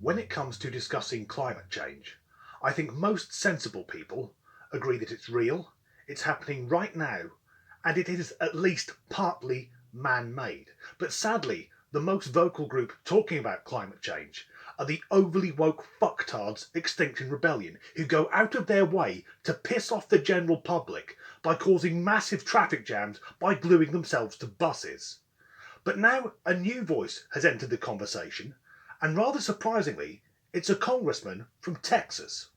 When it comes to discussing climate change, I think most sensible people agree that it's real, it's happening right now, and it is at least partly man-made. But sadly, the most vocal group talking about climate change are the overly woke fucktards Extinction Rebellion, who go out of their way to piss off the general public by causing massive traffic jams by gluing themselves to buses. But now a new voice has entered the conversation, and rather surprisingly, it's a congressman from Texas.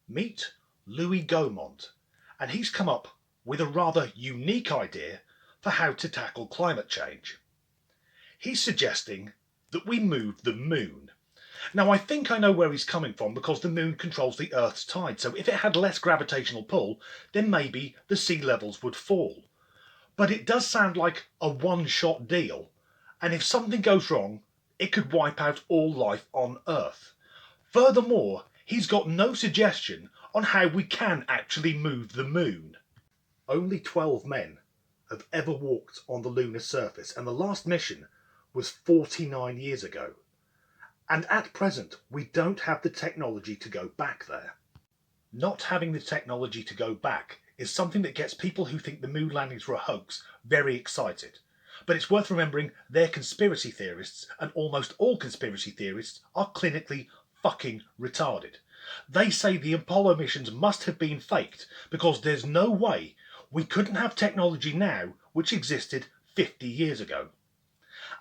Meet Louis Gaumont, and he's come up with a rather unique idea for how to tackle climate change. He's suggesting that we move the moon. Now, I think I know where he's coming from, because the moon controls the Earth's tide, so if it had less gravitational pull, then maybe the sea levels would fall. But it does sound like a one-shot deal, and if something goes wrong, it could wipe out all life on Earth. Furthermore, he's got no suggestion on how we can actually move the moon. Only 12 men have ever walked on the lunar surface, and the last mission was 49 years ago. And at present, we don't have the technology to go back there. Not having the technology to go back is something that gets people who think the moon landings were a hoax very excited. But it's worth remembering they're conspiracy theorists, and almost all conspiracy theorists are clinically fucking retarded. They say the Apollo missions must have been faked because there's no way we couldn't have technology now which existed 50 years ago.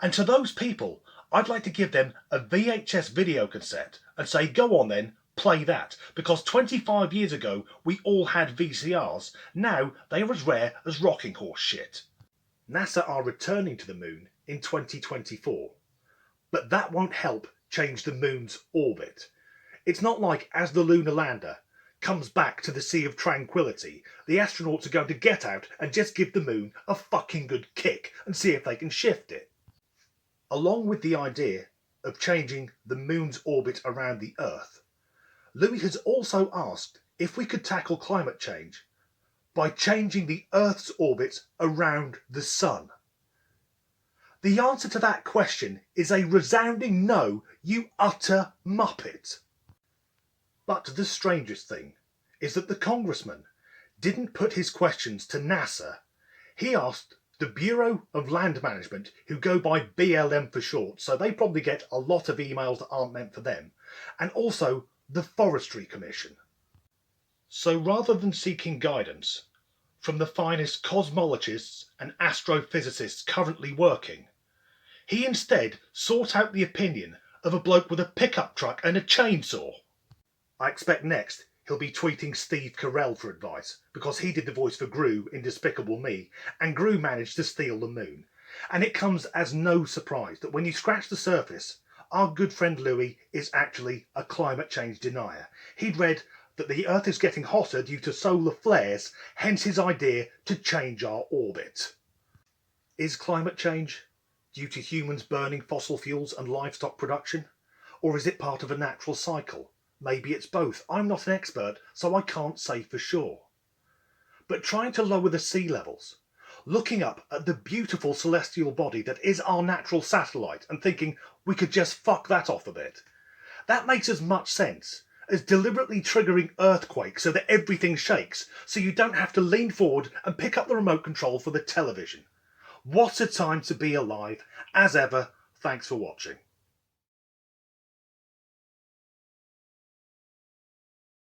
And to those people, I'd like to give them a VHS video cassette and say, go on then, play that, because 25 years ago we all had VCRs. Now they are as rare as rocking horse shit. NASA are returning to the moon in 2024, but that won't help change the moon's orbit. It's not like as the lunar lander comes back to the Sea of Tranquility, the astronauts are going to get out and just give the moon a fucking good kick and see if they can shift it. Along with the idea of changing the moon's orbit around the Earth, Louis has also asked if we could tackle climate change by changing the Earth's orbit around the Sun. The answer to that question is a resounding no, you utter muppet. But the strangest thing is that the congressman didn't put his questions to NASA. He asked the Bureau of Land Management, who go by BLM for short, so they probably get a lot of emails that aren't meant for them, and also the Forestry Commission. So rather than seeking guidance from the finest cosmologists and astrophysicists currently working, he instead sought out the opinion of a bloke with a pickup truck and a chainsaw. I expect next he'll be tweeting Steve Carell for advice, because he did the voice for Gru in Despicable Me, and Gru managed to steal the moon. And it comes as no surprise that when you scratch the surface, our good friend Louis is actually a climate change denier. He'd read that the Earth is getting hotter due to solar flares, hence his idea to change our orbit. Is climate change due to humans burning fossil fuels and livestock production? Or is it part of a natural cycle? Maybe it's both. I'm not an expert, so I can't say for sure. But trying to lower the sea levels, looking up at the beautiful celestial body that is our natural satellite and thinking we could just fuck that off a bit, that makes as much sense as deliberately triggering earthquakes so that everything shakes, so you don't have to lean forward and pick up the remote control for the television. What a time to be alive. As ever, thanks for watching.